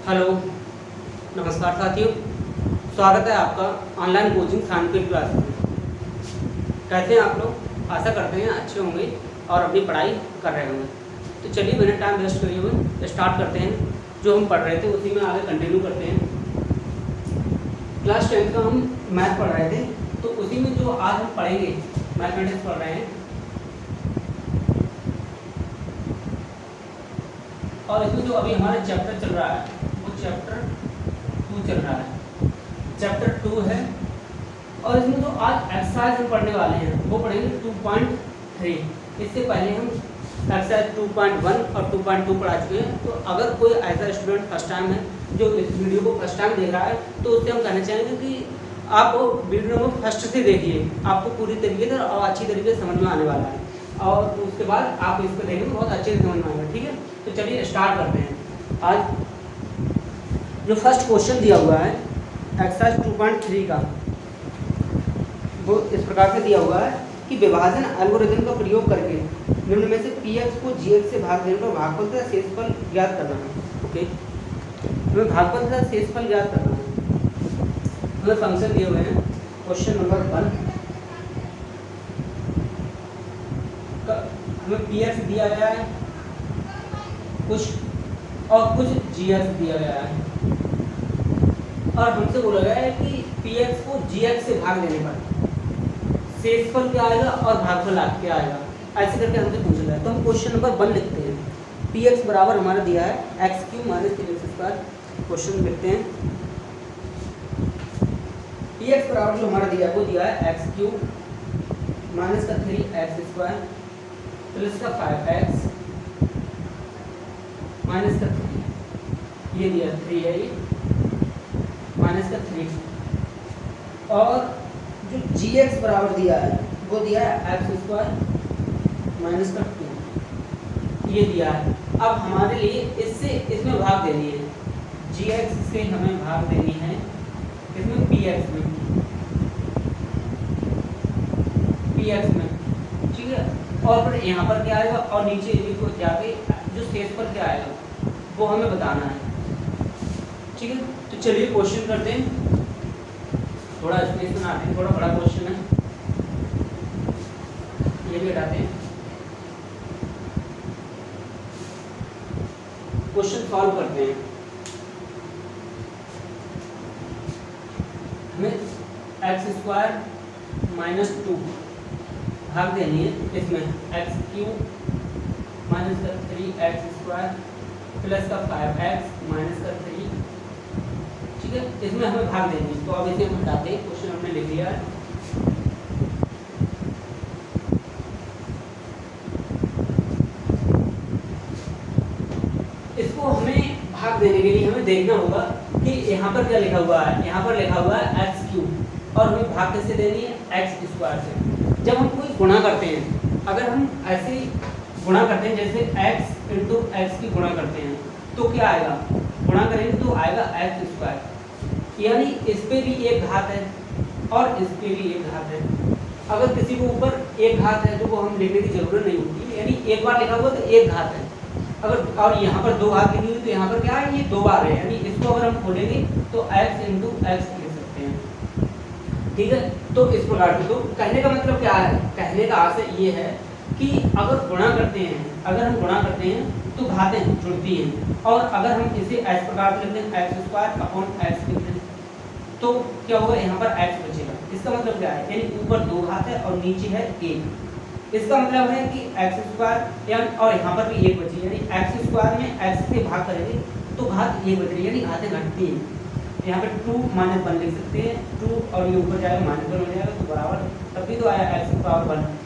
Hello, नमस्कार साथियों। स्वागत है आपका ऑनलाइन कोचिंग साइंटिफिक क्लास में। कैसे हैं आप लोग? आशा करते हैं अच्छे होंगे और अपनी पढ़ाई कर रहे होंगे। तो चलिए बिना टाइम वेस्ट किए हुए स्टार्ट करते हैं। जो हम पढ़ रहे थे उसी में आगे कंटिन्यू करते हैं। क्लास 10 का हम मैथ पढ़ रहे थे, तो उसी में जो आज हम पढ़ेंगे मैथमेटिक्स पढ़ रहे हैं, और इसमें जो अभी हमारा चैप्टर चल रहा है वो चैप्टर 2 चल रहा है। चैप्टर 2 है और इसमें जो आज एक्सरसाइज हम पढ़ने वाले हैं वो पढ़ेंगे 2.3। इससे पहले हम एक्सरसाइज 2.1 और 2.2 पढ़ा चुके हैं। तो अगर कोई ऐसा स्टूडेंट फर्स्ट टाइम है जो इस वीडियो को फर्स्ट टाइम देख रहा है, तो उससे हम कहना चाहेंगे कि आप वीडियो को फर्स्ट से देखिए, आपको पूरी तरीके से और अच्छी तरीके से समझ में आने वाला है, और उसके बाद आप इसको देखेंगे बहुत अच्छे से समझ में आएगा। ठीक है, तो चलिए स्टार्ट करते हैं। आज जो फर्स्ट क्वेश्चन दिया हुआ है एक्सरसाइज 2.3 का, वो इस प्रकार से दिया हुआ है कि विभाजन एल्गोरिथम का प्रयोग करके निम्न में से px को gx से भाग देने पर भागफल तथा शेषफल ज्ञात करना है। ओके, हमें भागफल तथा शेषफल ज्ञात करना है। हमें फंक्शन दिए हुए हैं। क्वेश्चन नंबर 1, हमें px दिया गया है कुछ और कुछ gx दिया गया है, और हमसे बोला गया है कि px को gx से भाग देने पर शेषफल क्या आएगा और भागफल क्या आएगा, ऐसे करके हमसे पूछा गया है। तो हम क्वेश्चन नंबर 1 लिखते हैं। px बराबर हमारा दिया है x³ - 3x²। क्वेश्चन लिखते हैं। px बराबर जो हमारा दिया है वो दिया है x³ - 3x² प्लस का 5x माइनस का 3, ये दिया 3 है, ये माइनस का 3, और जो gx बराबर दिया है वो दिया है x² माइनस का 2, ये दिया है। अब हमारे लिए इससे इसमें भाग देनी है, gx से हमें भाग देनी है इसमें px में, ठीक है। और फिर यहाँ पर क्या आएगा और नीचे को जाके जो शेषफल क्या आएगा वो हमें बताना है। ठीक है, तो चलिए क्वेश्चन करते हैं। थोड़ा स्पेस बनाते हैं, थोड़ा बड़ा क्वेश्चन है, ये भी हटाते हैं। क्वेश्चन सॉल्व करते हैं। हमें x² - 2 भाग देनी है इसमें x³ - 3x² प्लस का 5x माइनस का 3, ठीक है। इसमें हमें भाग देनी है, तो अब इसे हम हटाते हैं। क्वेश्चन हमने लिख लिया है। इसको हमें भाग देने के लिए हमें देखना होगा कि यहाँ पर क्या लिखा हुआ है। यहाँ पर लिखा हुआ है x³ और हमें भाग कैसे देनी है x² से। जब हम कोई गुणा करते हैं, अगर हम ऐसे गुणा करते हैं जैसे x × x की गुणा करते हैं, तो क्या आएगा, गुणा करेंगे तो आएगा x², यानी इस पे भी एक घात है और इस पे भी एक घात है। अगर किसी को ऊपर एक घात है तो वो हम लिखने की जरूरत नहीं होती, यानी एक बार लिखा हुआ तो एक घात है। अगर और यहाँ पर 2 घात लिखी हुई तो यहाँ पर क्या है, ये 2 बार है, यानी इसको अगर हम खोलेंगे तो x × x लिख सकते हैं। ठीक है, तो इस प्रकार से, तो कहने का मतलब क्या है, कहने का आशय ये है कि अगर गुणा करते हैं, अगर हम गुणा करते हैं तो घातें जुड़ती हैं, और अगर हम इसे इस प्रकार से लिखते हैं x² x लिखते हैं तो क्या होगा, यहाँ पर x बचेगा। इसका मतलब क्या है, यानी ऊपर 2 घात है और नीचे है 1। इसका मतलब है कि x² यानी, और यहाँ पर भी 1 बची, यानी x² में x से भाग करेंगे तो घात 1 बच रही है, यानी घातें घटती हैं। यहाँ पे 2 - 1 लिख सकते हैं, 2 और ये ऊपर जाएगा -1 हो जाएगा, तो बराबर तभी तो आया x²,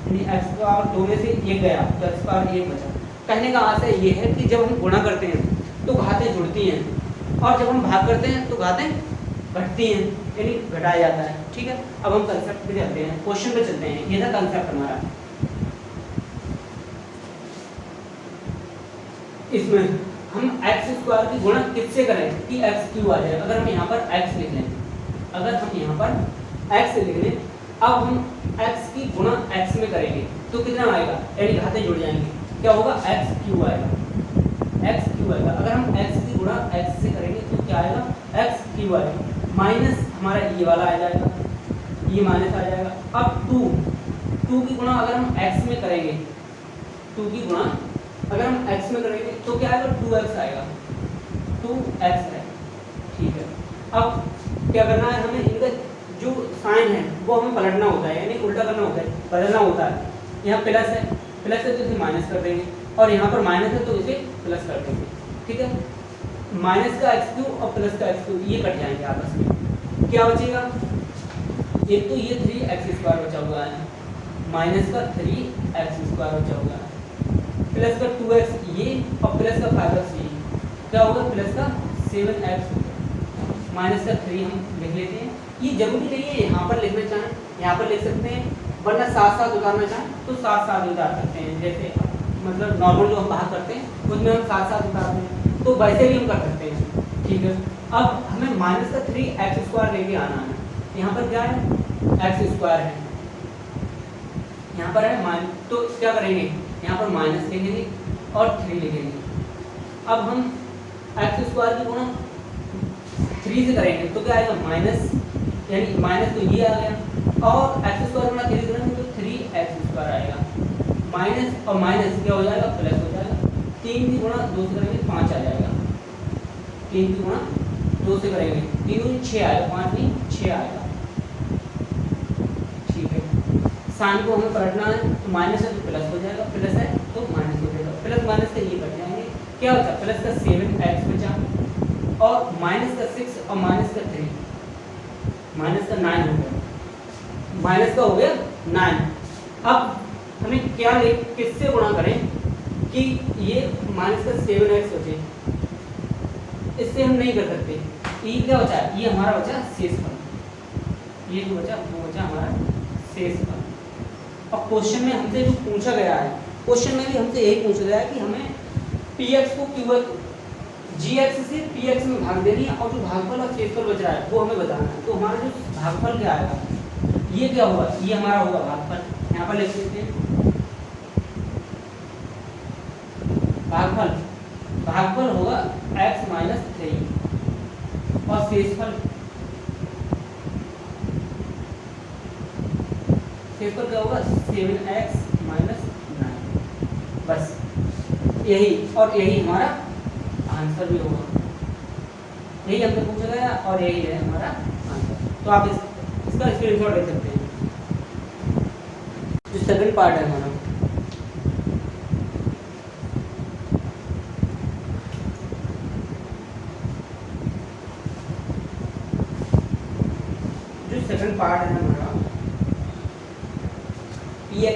यानी x² में से 1 गया तो x² 1 बचा। कहने का आशय ये है कि जब हम गुणा करते हैं तो घातें जुड़ती हैं, और जब हम भाग करते हैं तो घातें घटती हैं, यानी घटाया जाता है। ठीक है, अब हम कंसेप्ट पे चलते हैं, क्वेश्चन पे चलते हैं। ये था कंसेप्ट हमारा। इसमें हम x² की गुणा किससे करें कि x³ आ जाए। अगर हम यहाँ पर x लिख लें, अगर हम यहाँ पर x लिख लें, अब हम x की गुणा x में करेंगे तो कितना आएगा, यानी घातें जुड़ जाएंगे, क्या होगा x³ आएगा। एक्स क्यू आएगा। अगर हम एक्स की गुणा एक्स से करेंगे तो क्या आएगा, एक्स क्यू आएगा, माइनस हमारा ये वाला आ जाएगा, ये माइनस आ जाएगा। अब टू की गुणा अगर हम एक्स में करेंगे, टू की गुणा अगर हम एक्स में करेंगे तो क्या आएगा, 2x आएगा, 2x है, ठीक है। अब क्या करना है हमें, इनका जो साइन है वो हमें पलटना होता है, यानी उल्टा करना होता है, बदलना होता है। यहाँ प्लस है तो इसे माइनस कर देंगे, और यहाँ पर माइनस है तो इसे प्लस कर देंगे, ठीक है। माइनस का एक्स क्यू और प्लस का एक्स क्यू ये कट जाएंगे आपस में, क्या बचेगा, एक तो ये 3x² बचा हुआ है, माइनस का 3x² बचा हुआ है, प्लस का 2x ये और प्लस का 5x ये, क्या होगा, प्लस का 7x, माइनस का 3 हम लिख लेते हैं। ये जरूरी नहीं है यहाँ पर लिखना चाहें यहाँ पर लिख सकते हैं, वरना साथ साथ उतारना चाहें तो साथ साथ उतार सकते हैं। जैसे मतलब नॉर्मल जो हम बाहर करते हैं उसमें हम साथ साथ उतारते हैं, तो वैसे भी हम कर सकते हैं, ठीक है। अब हमें माइनस का 3x² लेके आना है। यहाँ पर क्या है, x² है, यहाँ पर है माइनस, तो क्या करेंगे, यहाँ पर माइनस लिखेंगे और 3 लिखेंगे। अब हम x² की गुणा 3 से करेंगे तो क्या आएगा, माइनस, यानी माइनस तो ये आ गया, और x² गुणा 3 से करेंगे तो 3x² आएगा, माइनस और माइनस क्या हो जाएगा, प्लस हो जाएगा। 3 की गुणा 2 से करेंगे 5 आ जाएगा, 3 की गुणा 2 से करेंगे 3 दूनी 6 आएगा, 5 नहीं 6 आएगा, ठीक है। साइन को हमें पलटना है, तो माइनस है तो प्लस हो जाएगा, प्लस है तो माइनस हो जाएगा, प्लस माइनस का ये कट जाएंगे, क्या बचा, प्लस का 7x बचा, और माइनस का 6 और माइनस का 3, माइनस का 9 हो गया, माइनस का हो गया 9। अब हमें क्या किससे गुणा करें कि ये माइनस का 7x बचे, इससे हम नहीं कर सकते, ये क्या बचा, ये हमारा बचा शेषफल, ये जो बचा वो बचा हमारा शेषफल। अब क्वेश्चन में हमसे जो पूछा गया है, क्वेश्चन में भी हमसे यही पूछा गया है कि हमें px को qx gx से px में भाग देनी है, और जो भागफल और शेषफल बच रहा है वो हमें बताना है। तो हमारा जो भागफल क्या आएगा, ये क्या होगा, ये हमारा होगा भागफल, यहाँ पर लिख देते हैं भागफल होगा x माइनस 3, और शेषफल क्या होगा, 7x माइनस 9, बस यही, और यही हमारा आंसर भी होगा, यही हमसे पूछा गया और यही है हमारा आंसर। तो आप इसका स्क्रीनशॉट ले सकते हैं। जो सेकंड पार्ट है हमारा, जो सेकंड पार्ट है हमारा, px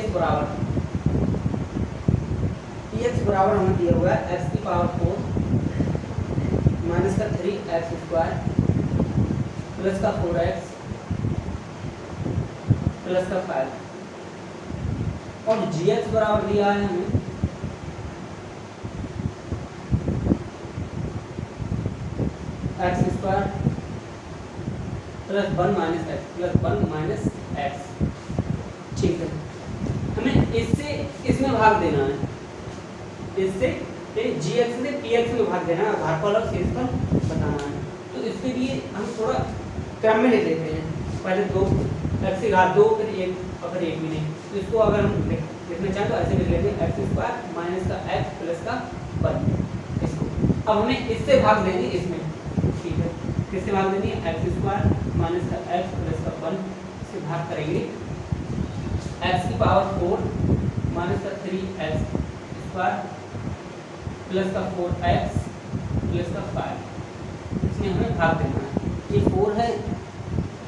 बराबर हमें दिया हुआ है x की पावर 4 माइनस का 3x² प्लस का 4x प्लस का 5, और gx बराबर दिया है हमें x² plus 1 minus x plus 1 minus x, ठीक है। हमें इससे इसमें भाग देना है, इससे gx से px में भाग देना है, भागफल और शेषफल बताना है। तो इसके लिए हम थोड़ा क्रम में ले लेते हैं, पहले 2 x की घात 2 फिर 1 और फिर 1 भी नहीं, तो इसको अगर हम लिखना चाहें तो ऐसे लिख लेते हैं x² माइनस का x प्लस का 1, इसको अब हमें इससे भाग देंगे इसमें, ठीक है। किससे भाग देंगे, x² माइनस का x प्लस का 1 से भाग करेंगे x की पावर 4 माइनस का 3x² प्लस का 4x प्लस का 5, इसमें हमें भाग देना है, ये 4 है,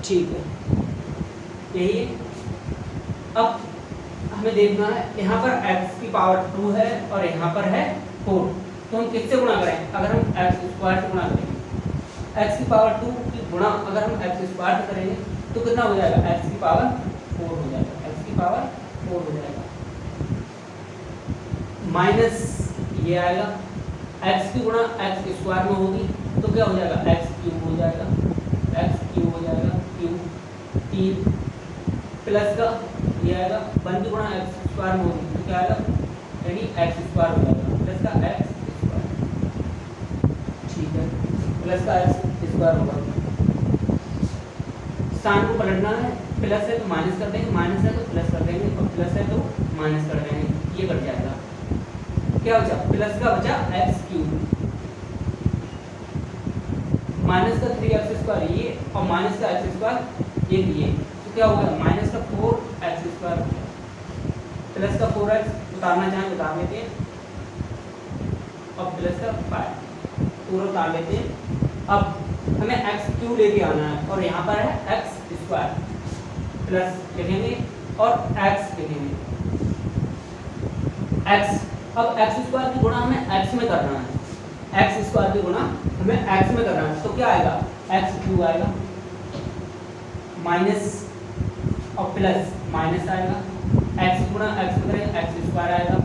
ठीक है, यही है। अब हमें देखना है यहाँ पर x की पावर 2 है और यहाँ पर है 4, तो हम किससे गुणा करें, अगर हम x² से गुणा करेंगे, x की पावर 2 की गुणा अगर हम x² से करेंगे तो कितना हो जाएगा, x की पावर 4 हो जाएगा, x की पावर 4 हो जाएगा, माइनस ये आएगा, x की गुणा x² में होगी तो क्या हो जाएगा, x³ हो जाएगा, x³ हो जाएगा, क्यूब 3 प्लस का ये आएगा 1 की गुणा x² में होगी तो क्या आएगा, यानी x² हो जाएगा, प्लस का x², प्लस का एक्स स्क्वायर होगा। साइन को पलटना है, प्लस है तो माइनस कर देंगे, माइनस है तो प्लस कर देंगे, और प्लस है तो माइनस कर देंगे, ये कट जाएगा। क्या बचा? प्लस का बचा एक्स क्यूब, माइनस का 3x स्क्वायर ये, और माइनस का एक्स स्क्वायर ये दिए, तो क्या होगा? माइनस का 4x स्क्वायर प्लस का 4x उतारना चाहें उतार लेते हैं, और प्लस का 5 पूरा उतार लेते हैं। अब हमें एक्स क्यूब लेके आना है, और यहाँ पर है एक्स स्क्वायर, प्लस लिखेंगे और एक्स लिखेंगे एक्स। अब एक्स स्क्वायर की गुणा हमें एक्स में करना है, एक्स स्क्वायर की गुणा हमें एक्स में करना है, तो क्या आएगा? एक्स क्यूब आएगा, माइनस और प्लस माइनस आएगा, एक्स गुणा एक्स में करेंगे एक्स स्क्वायर आएगा,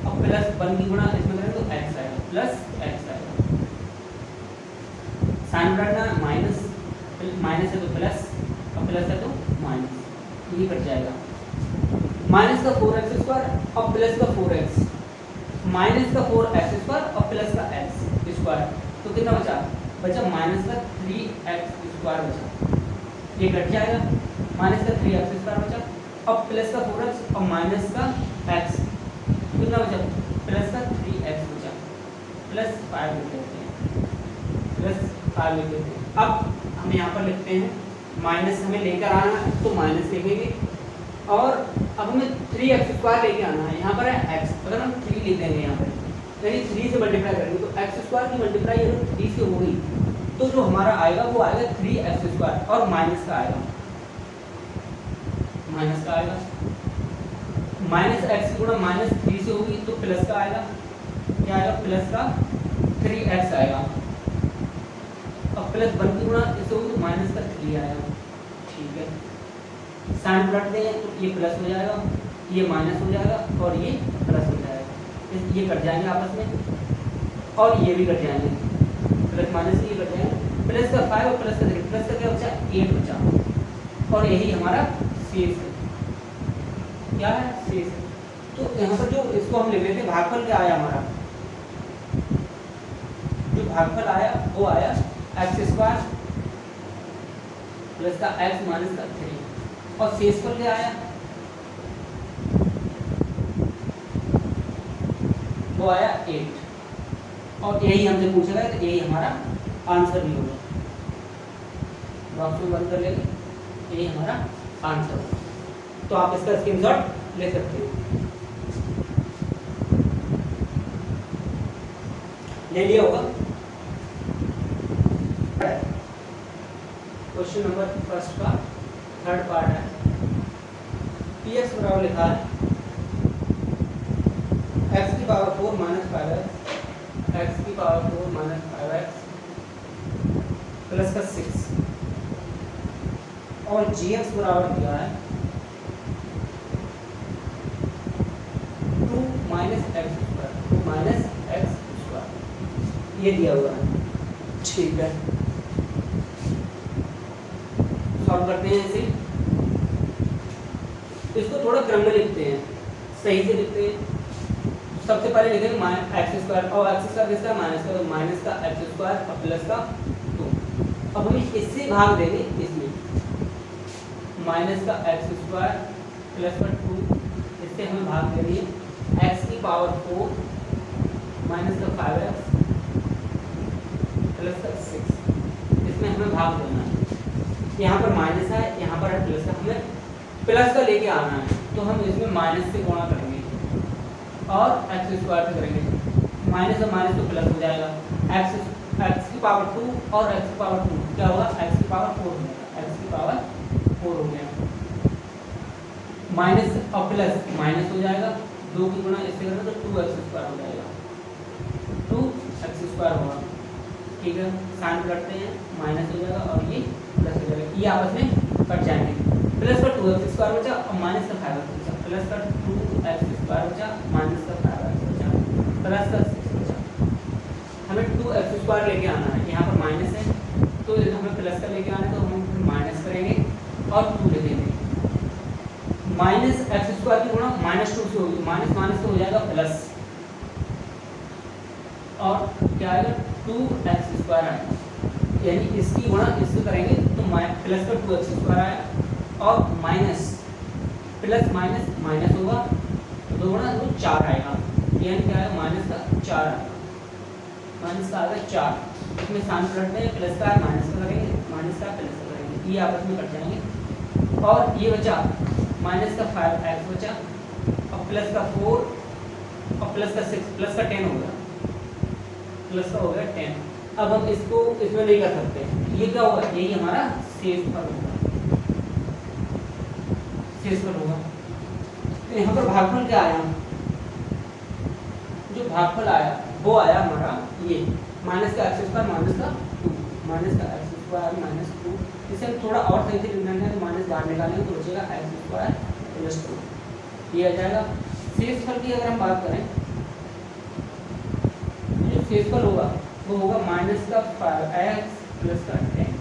और प्लस 1 की गुणा इसमें करेंगे तो एक्स आएगा, प्लस एक्स आएगा। साइन बढ़ना माइनस, माइनस है तो प्लस, और प्लस है तो माइनस, ये कट जाएगा। माइनस का 4x स्क्वायर और प्लस का 4x, माइनस का 4x स्क्वायर और प्लस का x स्क्वायर, तो कितना बचा? बचा माइनस का 3x स्क्वायर बचा, ये कट जाएगा। माइनस का 3x स्क्वायर बचा, और प्लस का 4x और माइनस का x, कितना बचा? प्लस का 3x बचा, प्लस 5 लिख देते हैं, प्लस 5 लिख देते हैं। अब हम यहाँ पर लिखते हैं माइनस हमें लेकर आना है तो माइनस लिखेंगे, और अब हमें 3x स्क्वायर लेके आना है, यहाँ पर है x, अगर हम 3 लिख देंगे यहाँ पर, यानी 3 से मल्टीप्लाई करेंगे तो x स्क्वायर की मल्टीप्लाई अगर 3 से होगी तो जो हमारा आएगा वो आएगा 3x स्क्वायर, और माइनस का आएगा, माइनस का आएगा, माइनस एक्स की गुणा माइनस 3 से होगी तो प्लस का आएगा, क्या आएगा? प्लस का 3x आएगा, और प्लस 1 की गुणा इससे होगी तो माइनस का 3 आएगा, ठीक है। साइन पलटते हैं तो ये प्लस हो जाएगा, ये माइनस हो जाएगा, और ये प्लस हो जाएगा, ये कट जाएंगे आपस में, और ये भी कट जाएंगे, प्लस माइनस ये कट जाएंगे। प्लस का 5 और प्लस का 3, प्लस का क्या बचा? 8 बचा, और यही हमारा शेष है, क्या है? शेष है। तो यहाँ पर जो इसको हम लिख लेते हैं, भागफल क्या आया हमारा? जो भागफल आया वो आया एक्स स्क्वायर प्लस का एक्स माइनस का 3, और शेषफल क्या आया? वो आया 8, और यही हमसे पूछा गया तो यही हमारा आंसर भी होगा। बॉक्स में बंद कर लेंगे, यही हमारा आंसर होगा। तो आप इसका स्क्रीनशॉट ले सकते हो। ले लिया होगा। क्वेश्चन नंबर फर्स्ट का थर्ड पार्ट है। px बराबर लिखा है x की पावर 4 माइनस 5x, x की पावर 4 माइनस 5x प्लस का 6, और gx बराबर दिया है 2 minus x square, 2 minus x square, ये दिया हुआ है, ठीक है। सॉल्व करते हैं इसे, इसको थोड़ा क्रम में लिखते हैं, सही से लिखते हैं। सबसे पहले लिखेंगे माइनस एक्स स्क्वायर, और एक्स स्क्वायर किसका? माइनस का, तो माइनस का एक्स स्क्वायर और प्लस का 2। अब हम इससे भाग देंगे, इसमें माइनस का एक्स स्क्वायर प्लस का 2, इससे हमें भाग देंगे एक्स की पावर 4 माइनस का 5x प्लस का 6, इसमें हमें भाग देना है। यहाँ पर माइनस है, यहाँ पर है प्लस का, हमें प्लस का लेके आना है, तो हम इसमें माइनस से गुणा करेंगे और एक्स स्क्वायर से करेंगे। माइनस और माइनस तो प्लस हो जाएगा, एक्स की पावर 2 और एक्स की पावर 2 क्या होगा? एक्स की पावर 4 हो जाएगा, एक्स की पावर 4 हो गया। माइनस और प्लस माइनस हो जाएगा, 2 की गुणा इससे करेंगे तो 2x स्क्वायर हो जाएगा, 2x स्क्वायर होगा, ठीक है। साइन करते हैं, माइनस हो जाएगा और ये प्लस हो जाएगा, ये आपस में कट जाएंगे। प्लस का 2x स्क्वायर बचा और माइनस का 5x बचा, प्लस का 2x स्क्वायर बचा, माइनस का 5x बचा, प्लस का 6 बचा। हमें 2x स्क्वायर लेके आना है, यहाँ पर माइनस है तो हमें प्लस का लेके आना है, तो हम माइनस करेंगे और 2 ले देंगे। माइनस एक्स स्क्वायर की गुणा माइनस 2 से होगी, माइनस माइनस तो हो जाएगा प्लस, और क्या आएगा 2x² आएगा, यानी इसकी गुणा इससे करेंगे तो प्लस का 2x² आया और माइनस प्लस माइनस माइनस होगा तो 2 गुणा 2 4 आएगा, यानी क्या है माइनस का 4 आएगा, माइनस का आएगा 4। इसमें साइन पलटते हैं, प्लस का माइनस का करेंगे, माइनस का प्लस का करेंगे, ये आपस में कट जाएंगे और ये बचा माइनस का 5x बचा और प्लस का 4 और प्लस का 6 प्लस का 10 हो गया, प्लस का हो गया 10। अब हम इसको इसमें नहीं कर सकते, ये क्या होगा, यही हमारा शेषफल होगा, शेषफल होगा। तो यहाँ पर भागफल क्या आया, जो भागफल आया वो आया हमारा ये माइनस का x² माइनस का 2, माइनस का x² माइनस 2। इसे हम थोड़ा और सही से लिखना है तो माइनस बाहर निकालेंगे तो बचेगा x² प्लस 2, ये आ जाएगा। शेषफल की अगर हम बात करें, जो शेषफल होगा वो होगा माइनस का 5x प्लस का 10,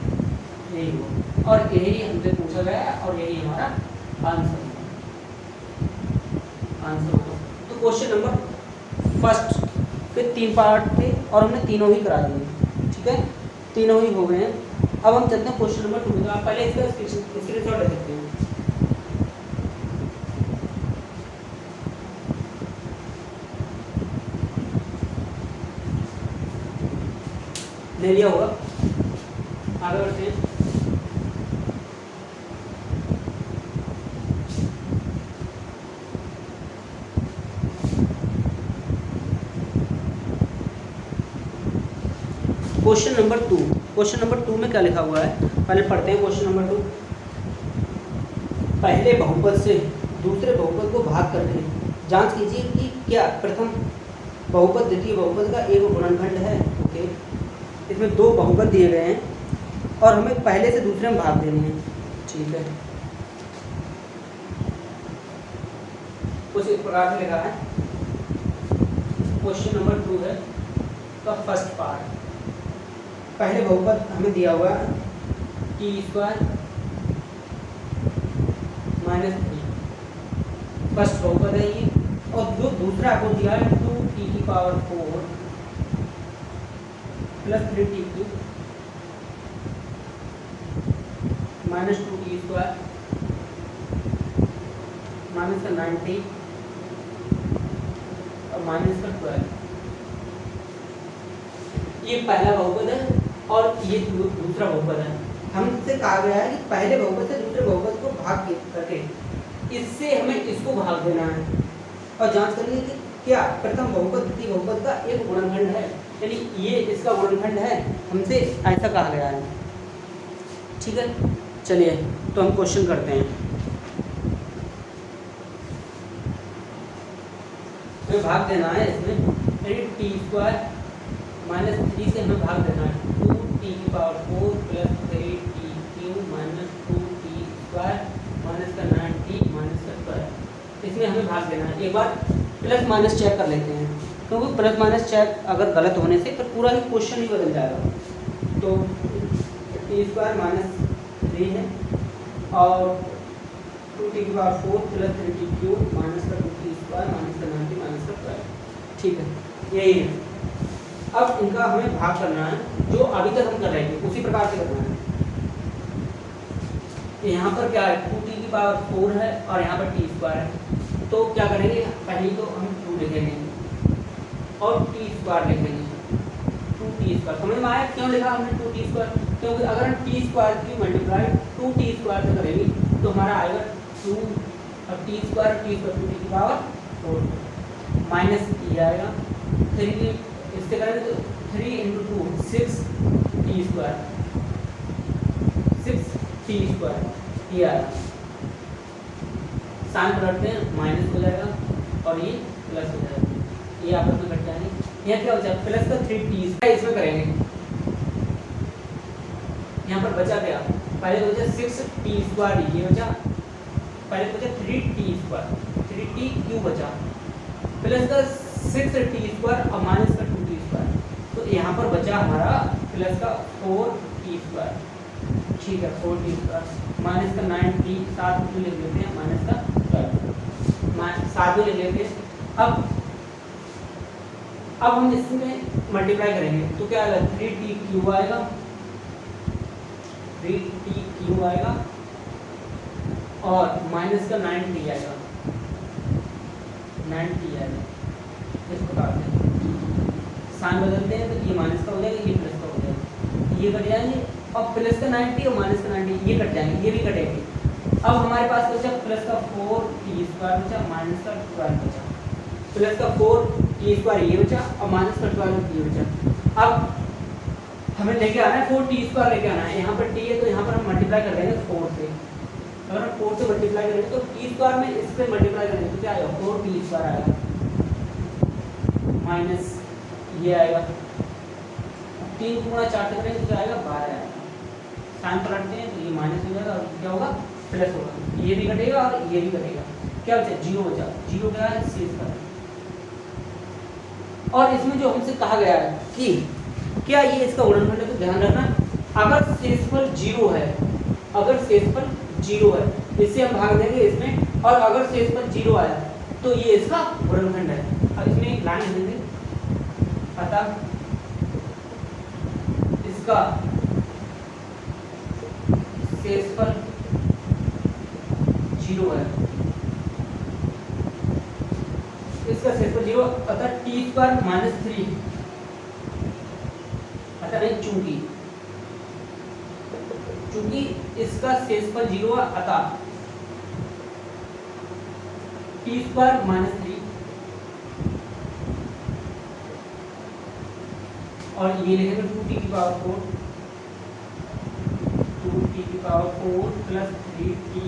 यही होगा और यही हमसे पूछा गया है और यही हमारा आंसर होगा। तो क्वेश्चन नंबर फर्स्ट के 3 पार्ट थे और हमने तीनों ही करा दिए, ठीक है, तीनों ही हो गए हैं। अब हम चलते हैं क्वेश्चन नंबर 2 में। आप पहले इसका स्क्रीनशॉट ले सकते हैं। ले लिया होगा, आगे बढ़ते हैं। क्वेश्चन नंबर 2, क्वेश्चन नंबर 2 में क्या लिखा हुआ है, पहले पढ़ते हैं क्वेश्चन नंबर 2। पहले बहुपद से दूसरे बहुपद को भाग करके जांच कीजिए कि क्या प्रथम बहुपद द्वितीय बहुपद का एक गुणनखंड है। ओके, इसमें 2 बहुपद दिए गए हैं और हमें पहले से दूसरे में भाग देने हैं, ठीक है। कुछ इस प्रकार से लिखा है, क्वेश्चन नंबर 2 है का फर्स्ट पार्ट। पहले बहुपद हमें दिया हुआ है t² माइनस 3, फर्स्ट बहुपद है ये, और जो दूसरा आपको दिया है 2t⁴ plus 3t³ minus 2t² minus का 90 और माइनस का 12। ये पहला बहुपद है और ये दूसरा बहुपद है। हमसे कहा गया है कि पहले बहुपद से दूसरे बहुपद को भाग करके इससे हमें इसको भाग देना है और जांच करनी है कि क्या प्रथम बहुपद द्वितीय बहुपद का एक गुणनखंड है, यानी ये इसका गुणनखंड है, हमसे ऐसा कहा गया है, ठीक है। चलिए तो हम क्वेश्चन करते हैं। हमें भाग देना है इसमें, यानी t² माइनस 3 से हमें भाग देना है 2t⁴ plus 3t³ minus 2t² minus का 90 माइनस का 12। इसमें हमें भाग देना है। एक बार प्लस माइनस चेक कर लेते हैं, क्योंकि प्लस माइनस चेक अगर गलत होने से फिर पूरा ही क्वेश्चन ही बदल जाएगा। तो t² माइनस 3 है और 2t⁴ प्लस 3t³ माइनस का 2t² माइनस का 90 माइनस का 12, ठीक है, यही है। अब इनका हमें भाग करना है, जो अभी तक हम कर रहे थे उसी प्रकार से करना है। यहाँ पर क्या है 2t⁴ है और यहाँ पर t² है, तो क्या करेंगे, पहले तो हम 2 लिखेंगे और t² लिखेंगे, 2t²। समझ में आया क्यों लिखा हमने 2t²? क्योंकि अगर हम t² की मल्टीप्लाई 2t² से करेंगे तो हमारा आएगा 2 और t² 2t⁴ माइनस ये आएगा 3, इससे करेंगे तो 3 × 2 6t², 6t² ये आएगा। साइन पलटते हैं, माइनस हो जाएगा और ये प्लस हो जाएगा, ये आपस में कट जाएंगे। यहाँ क्या हो जाएगा प्लस का 3t² इसमें करेंगे। यहाँ पर बचा क्या, पहले तो बचा 6t², ये बचा, पहले बचा 3t² 3t³ बचा, प्लस का 6t² और माइनस का 2t², तो यहाँ पर बचा हमारा प्लस का 4t², ठीक है, 4t² माइनस का 90 7 लिख लेते हैं, माइनस का 12 7 लिख लेते हैं। अब अब हम इसमें मल्टीप्लाई करेंगे तो क्या आएगा 3t³ आएगा, 3t³ आएगा और माइनस का 9t आएगा, 9t आएगा। इस प्रकार से साइन बदलते हैं तो ये माइनस का हो जाएगा, ये प्लस का हो जाएगा, ये कट जाएंगे और प्लस का 90 और माइनस का 90 ये कट जाएंगे, ये भी कटेंगे। अब हमारे पास बचा प्लस का 4t² बचा, माइनस का 12 बचा, प्लस का 4t² ये बचा और माइनस का 12 ये बचा। अब हमें लेके आना है 4t² लेके आना है, यहाँ पर t है तो यहाँ पर हम मल्टीप्लाई कर देंगे 4 से। अगर हम 4 से मल्टीप्लाई करेंगे तो t² में इस पे मल्टीप्लाई करेंगे तो क्या आएगा 4t² आएगा माइनस ये आएगा 3 गुणा 4 से करेंगे तो क्या आएगा 12 आएगा। साइन पलटते हैं तो ये माइनस हो जाएगा और क्या होगा प्लस होगा, ये भी कटेगा और ये भी कटेगा, क्या बचा 0 बचा, 0 क्या है शेष पर। और इसमें जो हमसे कहा गया है कि क्या ये इसका गुणनफल है तो ध्यान रखना अगर शेषफल 0 है, अगर शेषफल 0 है इससे हम भाग देंगे इसमें, और अगर शेषफल 0 आया तो ये इसका गुणनखंड है। अब इसमें एक लाइन देंगे, अतः इसका शेषफल 0 है, इसका शेषफल 0 अतः t² -3, अतः नहीं चूंकि इसका शेषफल 0 है अतः t² -3 और ये लिखेंगे 2t⁴ 2t⁴ plus 3t³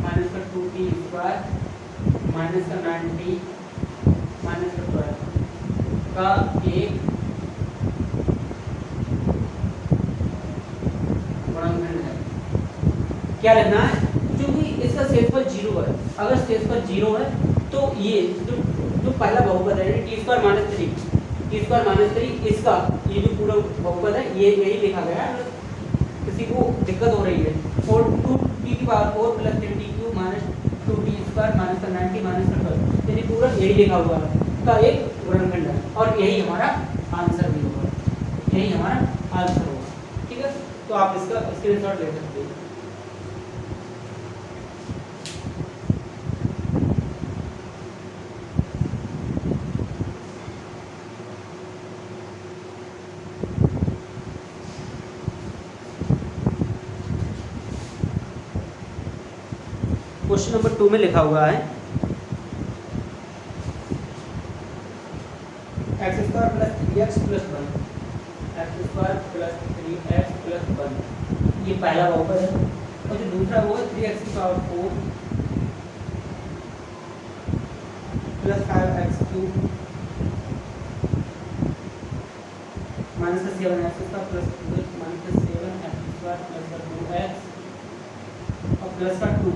minus का 2t² माइनस का 9t माइनस का 12 का एक गुणनखंड है। क्या लिखना है, क्योंकि इसका शेषफल 0 है, अगर शेषफल 0 है तो ये जो पहला बहुपद है t² -3 इसका ये जो पूरा बहुपद है ये यही लिखा गया है, किसी को दिक्कत हो रही है, और 2t⁴ plus 3t³ minus 2t² minus का 90 माइनस का 12 यानी पूरा यही लिखा हुआ है का एक गुणनखंड है और यही हमारा आंसर भी होगा, यही हमारा आंसर होगा। ठीक है, तो आप इसका स्क्रीनशॉट ले सकते हैं। क्वेश्चन नंबर 2 में लिखा हुआ है x² + 3x + 1, x² + 3x + 1 ये पहला बहुपद है, और जो दूसरा वो है 3x⁴ + 5x³ माइनस का 7x² प्लस 2x माइनस का 7x² प्लस का 2x और प्लस का 2।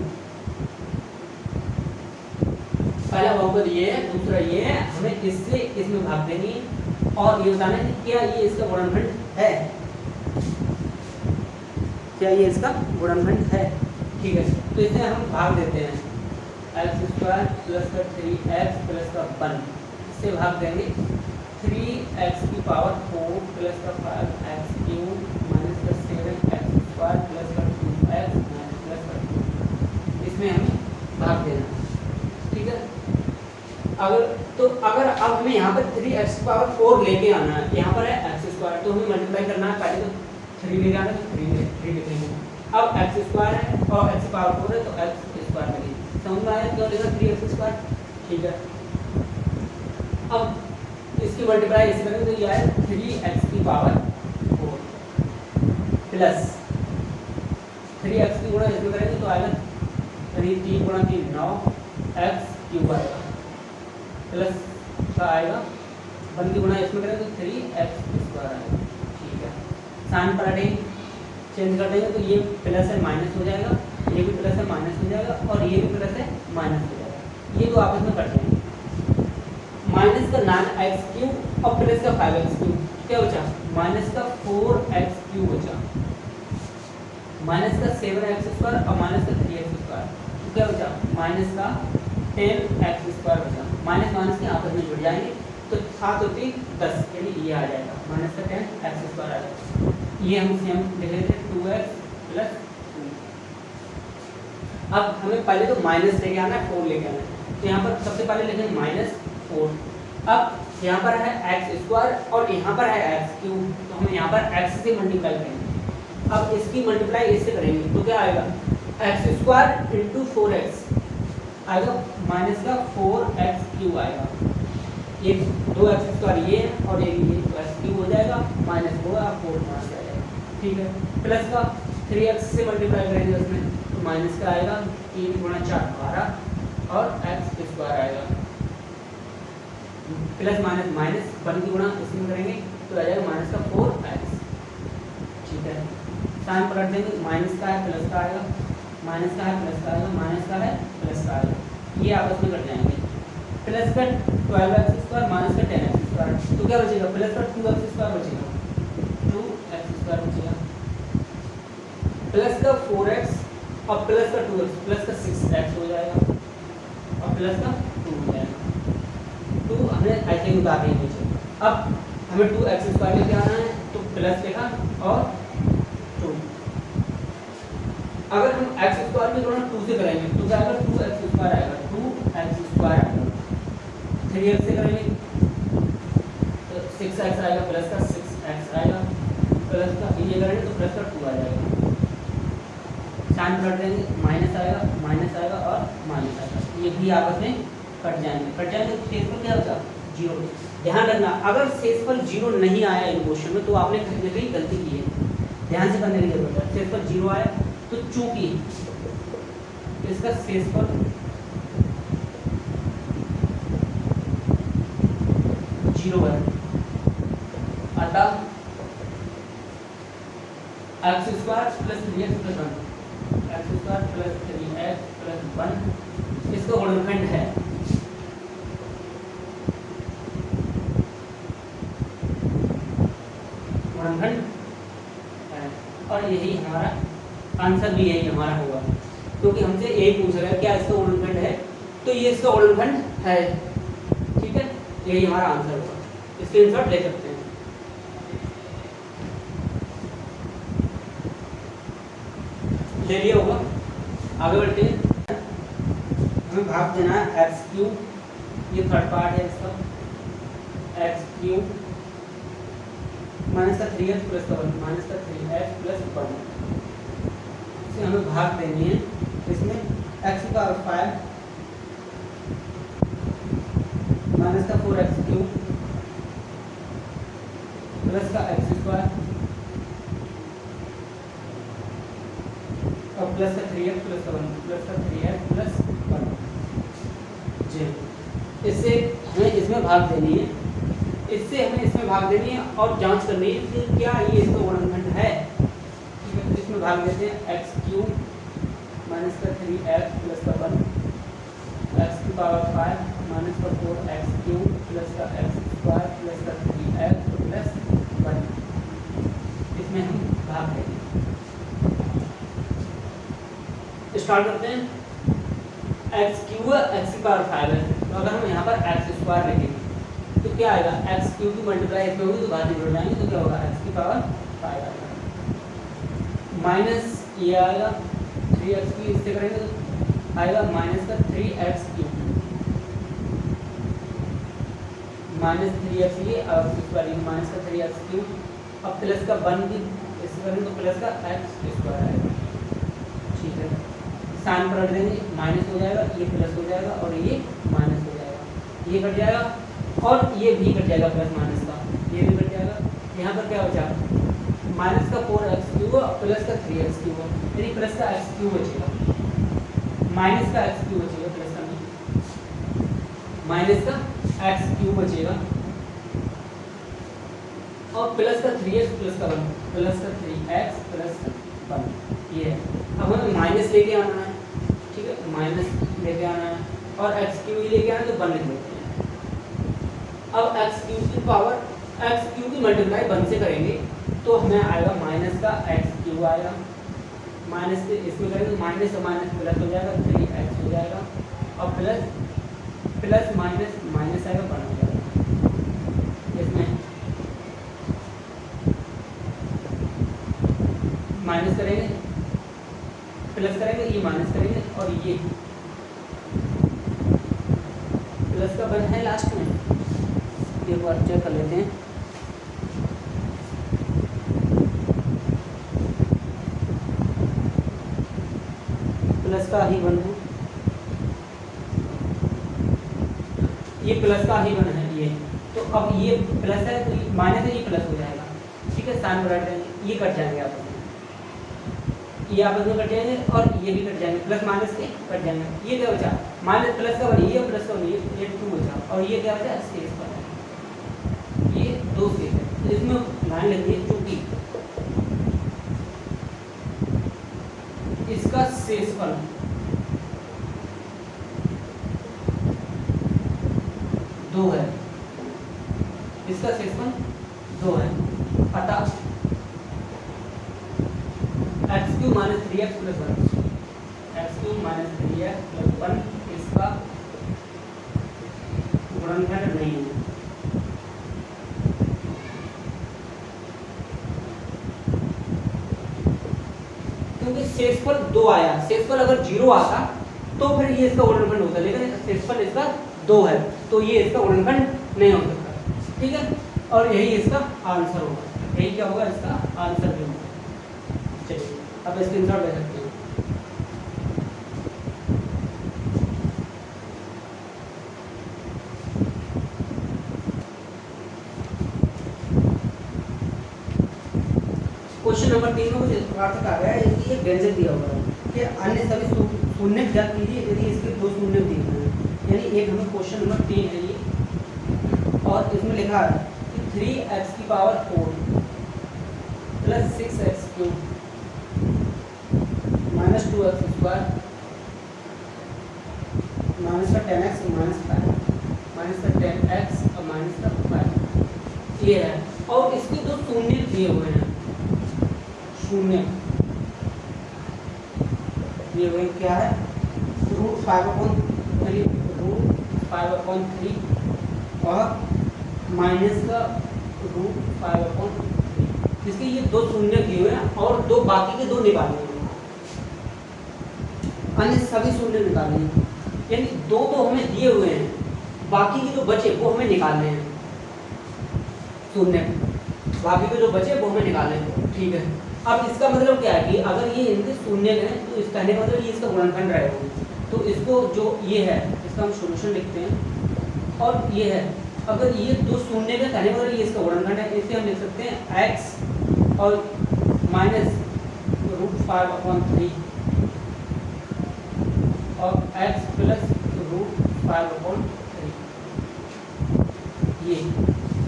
पहला बहुपद ये है, दूसरा ये है, हमें इससे इसमें भाग देनी है और ये बताना है कि क्या ये इसका गुणनखंड है, क्या ये इसका गुणनखंड है। ठीक है, तो इसे हम भाग देते हैं x² प्लस का 3x प्लस का 1 इससे भाग देंगे 3x⁴ प्लस का 5x³ माइनस का 7x² प्लस का 2x प्लस का 2 इसमें हमें भाग देना। ठीक है, अगर अब हमें यहाँ पर 3x⁴ लेके आना है, यहाँ पर है x² तो हमें मल्टीप्लाई करना है, पहले तो 3 लेके आना है तो 3 लिखेंगे। अब x² है और x⁴ है तो x² लगेगी, समझ में आया क्यों लिखा 3x²। ठीक है, अब इसकी मल्टीप्लाई ऐसे करेंगे तो ये आए 3x⁴ प्लस 3x की गुणा इसमें करेंगे तो आएगा 3 × 3 9x³ आएगा प्लस का आएगा 1 की गुणा इसमें करेंगे तो 3x² आएगा। ठीक है, साइन पलटेंगे चेंज कर देंगे तो ये प्लस है माइनस हो जाएगा, ये भी प्लस है माइनस हो जाएगा और ये भी प्लस है माइनस हो जाएगा, ये दो आपस में कट जाएंगे। माइनस का 9x³ और प्लस का 5x³ क्या बचा, माइनस का 4x³ बचा, माइनस का 7x² और माइनस का 3x², तो क्या बचा माइनस का 10x² बचा, माइनस माइनस के आपस में जुड़ जाएंगे तो 7 और 3 10, यानी ये आ जाएगा माइनस का 10x² आ जाएगा। ये हम लिख लेते हैं 2x + 2। अब हमें पहले तो माइनस लेके आना है, 4 लेके आना है, तो यहाँ पर सबसे पहले लिखेंगे -4। अब यहाँ पर है x² और यहाँ पर है x³, तो हम यहाँ पर x से मल्टीप्लाई करेंगे। अब इसकी मल्टीप्लाई इससे करेंगे तो क्या आएगा, x² × 4x आएगा माइनस का 4x³ आएगा। ये 2x² ये है और ये x³ हो जाएगा, माइनस 4 माइनस आ जाएगा, ठीक है। प्लस का 3x से मल्टीप्लाई करेंगे उसमें तो माइनस का आएगा 3 × 4 12 और x² आएगा, प्लस माइनस माइनस 1 की गुणा इसमें करेंगे तो आ जाएगा माइनस का 4x, ठीक है। साइन पलट देंगे, माइनस का है प्लस का आएगा, माइनस का है प्लस का आएगा, माइनस का है प्लस का आएगा, ये आपस में कट जाएंगे। प्लस का 12x² माइनस का 10x², तो क्या बचेगा, प्लस का 2x² बचेगा, 2x² बचेगा, प्लस का 4x और प्लस का 2x, प्लस का 6x हो जाएगा और प्लस का 2 हो जाएगा। 2 हमने ऐसे उतार दिए नीचे। अब हमें 2x² लेके आना है तो प्लस लिखा और 2। अगर हम x² की गुणा 2 से करेंगे तो क्या आएगा, 2x² आएगा, 2x² आएगा। 3x से करेंगे तो 6x आएगा, प्लस का 6x आएगा, प्लस का ये करेंगे तो प्लस का 2 आ जाएगा। साइन पलट देंगे, माइनस आएगा और माइनस आएगा, ये भी आपस में कट जाएंगे तो शेषफल क्या होगा, 0। ध्यान रखना, अगर शेषफल 0 नहीं आया इन क्वेश्चन में तो आपने कहीं ना कहीं गलती की है, ध्यान से करने की जरूरत है। शेषफल 0 आया तो चूंकि इसका शेषफल 0 है, अतः x² + 3x + 1, x² + 3x + 1 इसका गुणनखंड है। गुणनखंड है और यही हमारा आंसर भी यही हमारा होगा, क्योंकि हमसे यही पूछ रहा है क्या इसका गुणनखंड है, तो ये इसका गुणनखंड है, ठीक है, यही हमारा आंसर होगा। स्क्रीनशॉट ले सकते हैं। ले लिया होगा, आगे बढ़ते हैं। हमें भाग देना है x³, ये थर्ड पार्ट है इसका, x³ माइनस का 3x + 1 माइनस का 3x + 1 इसे हमें भाग देनी है। इसमें x⁵ माइनस का 4x³ प्लस का x² और प्लस का 3x + 1 प्लस का 3x + 1 जी, इससे हमें इसमें भाग देनी है, इससे हमें इसमें भाग देनी है और जांच करनी है कि क्या ये इसका गुणनखंड है। ठीक है, तो इसमें भाग देते हैं x³ माइनस का 3x + 1 x⁵ माइनस का 4x³ प्लस का x² प्लस का 3x + 1 इसमें हम भाग देंगे। स्टार्ट करते हैं। x³ x⁵ है, तो अगर हम यहाँ पर x² लिखेंगे तो क्या आएगा, x³ की मल्टीप्लाई इसमें होगी तो घाती जुड़ जाएंगे तो क्या होगा x⁵ आएगा, माइनस ये आएगा 3x की इससे करेंगे तो आएगा माइनस का 3x³ माइनस 3x ये और माइनस का 3x³, अब प्लस का 1 की इससे करेंगे तो प्लस का x² आएगा। ठीक है, साइन पलट देंगे, माइनस हो जाएगा, ये प्लस हो जाएगा और ये माइनस हो जाएगा, ये कट जाएगा और ये भी कट जाएगा, प्लस माइनस का ये भी कट जाएगा। यहाँ पर क्या बचा, माइनस का 4x³ प्लस का 3x³ यानी प्लस का x³ बचेगा, माइनस का x³ बचेगा, प्लस का नहीं, माइनस का x³ बचेगा और प्लस का 3x प्लस का 1 प्लस का 3x प्लस 1 ये है। अब हमें माइनस लेके आना है, ठीक है, माइनस लेके आना है और x³ लेके आना है तो 1 लिख देते हैं। अब x³ की पावर x³ की मल्टीप्लाई 1 से करेंगे तो हमें आएगा माइनस का x³ आएगा, माइनस से इसमें करेंगे तो माइनस और माइनस प्लस हो जाएगा, 3x हो जाएगा और प्लस प्लस माइनस माइनस आएगा, वन हो जाएगा। इसमें माइनस करेंगे, प्लस करेंगे, ये माइनस करेंगे, और ये प्लस का वन है लास्ट में। एक बार चेक कर लेते हैं। प्लस का ही वन है, ये प्लस का ही वन है ये। तो अब ये प्लस है तो माइनस है, ये प्लस हो जाएगा। ठीक है, साइन बढ़ा देंगे, ये कट जाएंगे आपस में, ये आपस में कट जाएंगे और ये भी कट जाएंगे, प्लस माइनस के कट जाएंगे। ये क्या बचा, माइनस प्लस का वन, ये प्लस का वन, ये टू बचा, और ये क्या बचा, शेष पर, ये दो शेष है। तो इसमें लाइन लगी है चूंकि इसका शेषफल दो है, इसका शेषफल दो है, अतः x Q minus three x plus one, x Q minus three x plus one इसका गुणनखंड नहीं है। क्योंकि शेषफल दो आया, शेषफल अगर जीरो आता तो फिर ये इसका गुणनखंड होता, लेकिन शेषफल इसका दो है तो ये इसका गुणनखंड नहीं हो सकता। ठीक है, और यही इसका आंसर होगा, यही क्या होगा, इसका आंसर भी होगा। चलिए अब स्क्रीनशॉट ले सकते हैं। क्वेश्चन नंबर 3 में कुछ इस प्रकार से कहा गया है कि एक व्यंजक दिया हुआ है कि अन्य सभी शून्य ज्ञात कीजिए यदि इसके दो शून्य दिए हुए हैं। यानी एक हमें क्वेश्चन नंबर 3 है ये, और इसमें लिखा है कि 3x की power 4 plus 6x cube minus 2x square minus का 10x माइनस 5 माइनस का 10x और माइनस का 5 ये है, और इसके दो शून्य दिए हुए हैं, शून्य ये हुए क्या है, √5/3 √5/3 और माइनस का √5/3। इसके ये दो शून्य दिए हुए हैं और दो बाकी के दो निकालने हैं, अन्य सभी शून्य निकालने हैं। यानी दो तो हमें दिए हुए हैं, बाकी के जो बचे वो हमें निकालने हैं, शून्य बाकी के जो बचे वो हमें निकालने हैं। ठीक है, अब इसका मतलब क्या है कि अगर ये इनके शून्य है तो इस कहने का मतलब ये इसका गुणनखंड रहेगा। तो इसको जो ये है इसका हम सॉल्यूशन लिखते हैं, और ये है अगर ये दो शून्य का कहने का मतलब ये इसका गुणनखंड है, इसे हम लिख सकते हैं x और माइनस √5/3 और x प्लस √5/3 ये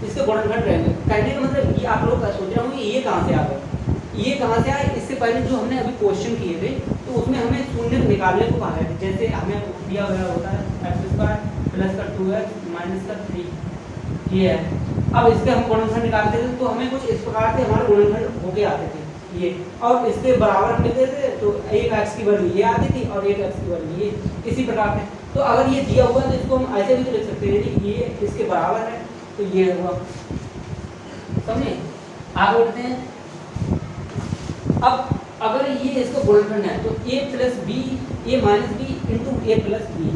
इसके गुणनखंड रहेंगे। कहने का मतलब ये आप लोग सोच रहे होंगे ये कहाँ से आ गए, ये कहाँ से आए। इससे पहले जो हमने अभी क्वेश्चन किए थे तो उसमें हमें शून्य निकालने को कहा है, जैसे हमें दिया हुआ होता है x² प्लस का 2x माइनस का 3 ये है। अब इसके हम गुणनखंड निकालते थे तो हमें कुछ इस प्रकार से हमारे गुणनखंड होके आते थे ये, और इसके बराबर हम लिखते थे तो एक x की वैल्यू ये आती थी और एक x की वैल्यू ये, इसी प्रकार से। तो अगर ये दिया हुआ है तो इसको हम ऐसे भी तो लिख सकते हैं कि ये इसके बराबर है तो ये हुआ, समझे। आगे बढ़ते हैं। अब अगर ये इसका गुणनखंड है तो a plus B A minus B into A plus B,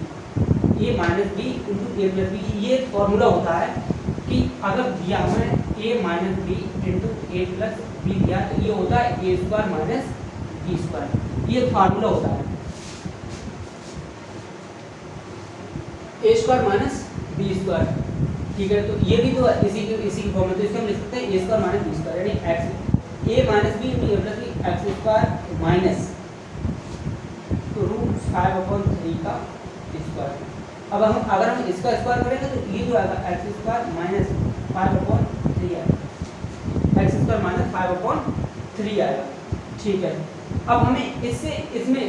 A minus B into A plus B, ये फॉर्मूला होता है कि अगर दिया हमें a minus B into A plus B दिया तो ये होता है a² माइनस b², ये फार्मूला होता है a² माइनस b²। ठीक है, तो ये भी तो इसी की फॉर्मूला, तो इसको हम लिख सकते हैं a² माइनस b² यानी x a minus B into A plus B x² minus √5/3 का स्क्वायर। अब हम अगर हम इसका स्क्वायर करेंगे तो ये जो आएगा x² माइनस 5/3 आएगा, x² माइनस 5/3 आएगा। ठीक है, अब हमें इससे इसमें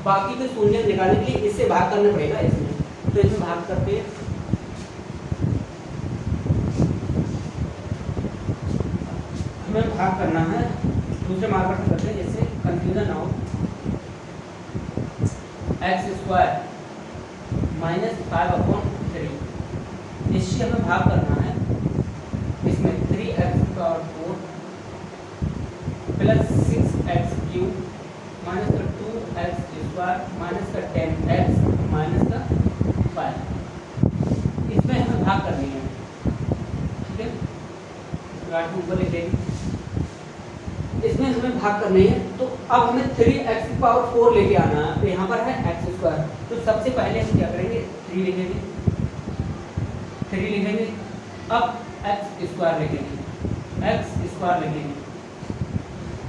बाकी के शून्य निकालने के लिए इससे भाग करना पड़ेगा इसमें, तो इसमें भाग करते हैं। हमें भाग करना है दूसरे मार्कर से करते हैं, जैसे कंफ्यूजन ना हो। x² माइनस 5/3 3 इससे हमें भाग करना है इसमें 3x⁴ प्लस 6x³ माइनस का 2x² माइनस का 10x माइनस का 5 इसमें हमें भाग करनी है। ठीक है, ऊपर लिख लेंगे, इसमें हमें भाग करनी है। तो अब हमें 3x⁴ लेके आना है। तो यहाँ पर है x², तो सबसे पहले हम क्या करेंगे 3 लिखेंगे, 3 लिखेंगे। अब x² लिखेंगे, x² लिखेंगे।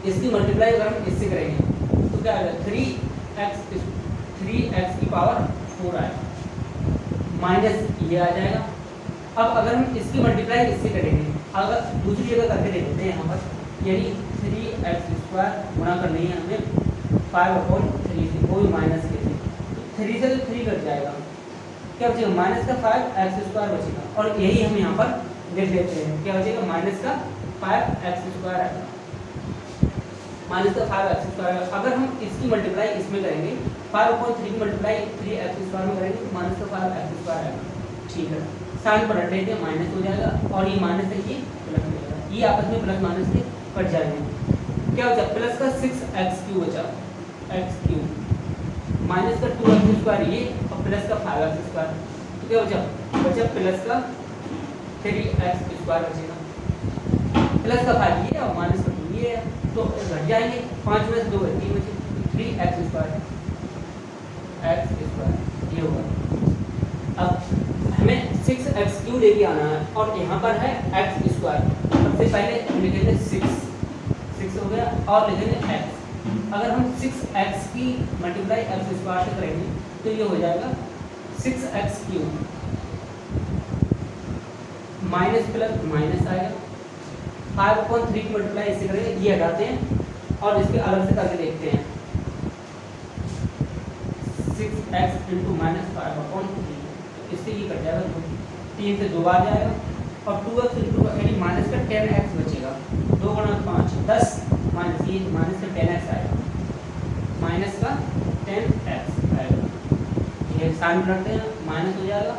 इसकी मल्टीप्लाई अगर हम इससे करेंगे तो क्या आएगा 3x⁴ आएगा माइनस ये आ जाएगा। अब अगर हम इसकी मल्टीप्लाई इससे करेंगे, अगर दूसरी जगह करके देखते हैं यहाँ पर, यानी 3x² गुणा करनी है हमें 5/3 से, कोई माइनस के से, 3 से तो 3 कट जाएगा, क्या बचेगा माइनस का 5x² बचेगा। और यही हम यहाँ पर देख लेते हैं, क्या बचेगा माइनस का 5x² आएगा, माइनस का 5x²। अगर हम इसकी मल्टीप्लाई इसमें करेंगे 5/3 की मल्टीप्लाई 3x² में करेंगे तो माइनस का 5x² आएगा। ठीक है, साइन पलट लेते हैं, माइनस हो जाएगा और ये माइनस है ये प्लस हो जाएगा, ये आपस में प्लस माइनस के कट जाएंगे। क्या बचा प्लस का 6x³ बचा, x³ माइनस का 2x² ये और प्लस का 5x², तो क्या बचा प्लस का 3x² बचेगा, प्लस का 5 ये और माइनस का 2 ये है, तो घट जाएंगे, 5 में से 2 3 बचे, 3x² ये होगा। अब हमें 6x³ लेके आना है और यहाँ पर है x²। सबसे पहले हम लिखेंगे 6 हो गया और लिखेंगे x। अगर हम 6x की मल्टीप्लाई x² से करेंगे तो ये हो जाएगा 6x³ माइनस प्लस माइनस आएगा, 5/3 की मल्टीप्लाई इससे करेंगे, ये हटाते हैं और इसके अलग से करके देखते हैं। 6x × -5/3 इससे ये कट जाएगा, 3 से 2 बार जाएगा और 2x यानी माइनस का 10x बचेगा, 2 × 5 10 माइनस ये माइनस का 10x आएगा, माइनस का 10x आएगा। ये साइन पलटते हैं, माइनस हो जाएगा,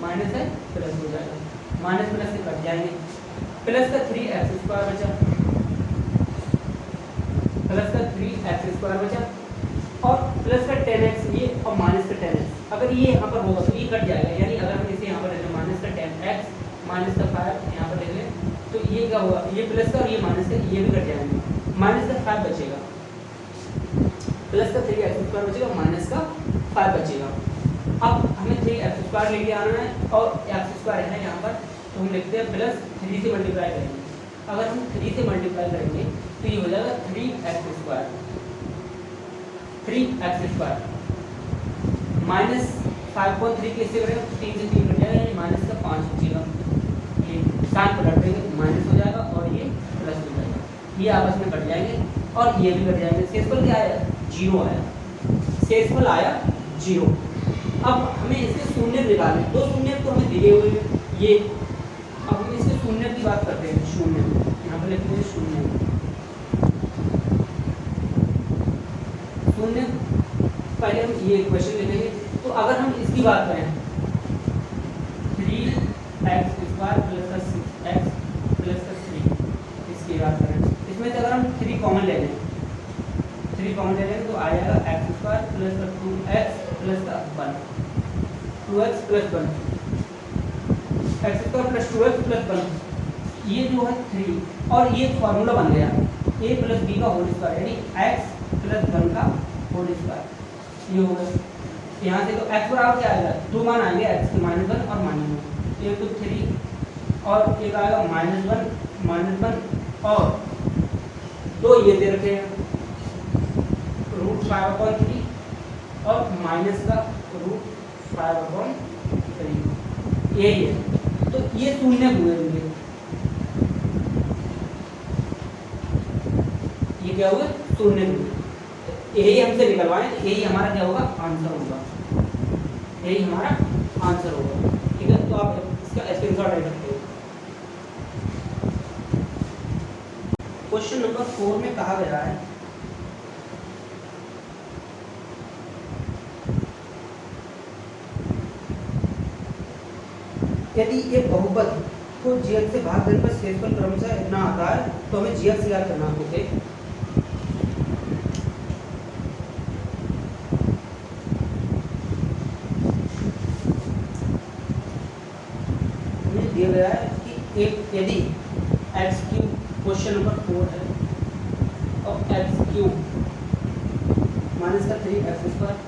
माइनस है प्लस हो जाएगा, माइनस प्लस से कट जाएंगे, प्लस का 3x² बचा, प्लस का 3x² बचा और प्लस का 10x ये और माइनस का 10x। अगर ये यहाँ पर होगा तो ये कट जाएगा, यानी अगर हम इसे यहाँ पर ले लें माइनस का 10x माइनस का 5 यहाँ पर ले लें तो ये क्या होगा, ये प्लस का और ये माइनस का ये भी कट जाएंगे, माइनस का 5 बचेगा, प्लस का 3x² बचेगा, माइनस का 5 बचेगा। अब हमें 3x² लेके आना है और x² है यहाँ पर, तो हम लिखते हैं प्लस 3 से मल्टीप्लाई करेंगे। अगर हम 3 से मल्टीप्लाई करेंगे तो ये हो जाएगा 3x² माइनस 5/3 कैसे करेंगे तो 3 से 3 कट जाएगा, यानी माइनस का 5 बचेगा। ये साइन पलट देंगे, माइनस हो जाएगा और ये प्लस हो जाएगा, ये आपस में कट जाएंगे और ये भी कट जाएंगे। शेषफल क्या आया 0 आया, शेषफल आया 0। अब हमें इसके शून्य निकालने, 2 शून्य तो हमें दिए हुए हैं ये। अब हम इसके शून्य की बात करते हैं, शून्य यहाँ पर लिखते हैं शून्य। शून्य पहले हम ये क्वेश्चन लिखेंगे, तो अगर हम इसकी बात करें 3x² प्लस का 6x प्लस का 3 इसकी बात करें, इसमें से अगर हम 3 कॉमन ले लें, 3 कॉमन ले लें तो आ जाएगा x² प्लस का 2x प्लस का 1, 2x plus 1, x² plus 2x plus 1, ये जो है 3 और ये फॉर्मूला बन गया a प्लस b का होल स्क्वायर, यानी x प्लस 1 का होल स्क्वायर, ये होगा। यहाँ से तो x बराबर क्या आएगा, 2 मान आएंगे x के -1 और -1, एक तो 3 और एक आएगा -1 और 2 ये दे रखे हैं √5/3 और माइनस का √5/3, यही है। तो ये शून्य हुए होंगे, ये क्या हुए शून्य हुए, यही हमसे निकलवाएं, यही हमारा क्या होगा आंसर होगा, यही हमारा आंसर होगा। ठीक है, तो आप इसका स्क्रीनशॉट ले सकते हो। क्वेश्चन नंबर 4 में कहा गया है यदि एक बहुपद को gx से भाग देने पर शेषफल क्रमशः इतना आता है तो हमें gx याद करना होगा। दिया गया है कि एक यदि एक्स क्यूब क्वेश्चन नंबर 4 है और एक्स क्यूब माइनस का 3x स्क्वायर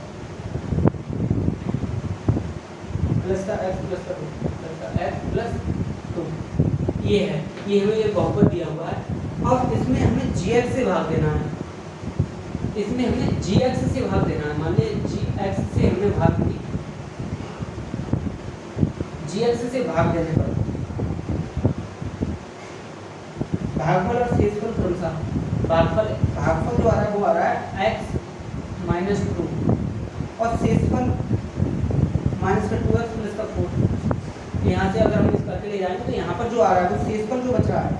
प्लस का x प्लस का 2 प्लस का x प्लस 2 ये है, ये हमें ये बहुपद दिया हुआ है और इसमें हमें gx से भाग देना है। इसमें हमें gx से भाग देना है। मान लीजिए gx से हमने भाग दी, gx से भाग देने पर भागफल और शेषफल कौन सा? भागफल जो आ रहा है वो आ रहा है x माइनस 2 और शेषफल माइनस का 2x प्लस का 4। यहाँ से अगर हम इस करके ले जाएंगे तो यहाँ पर जो आ रहा है वो शेषफल जो बच रहा है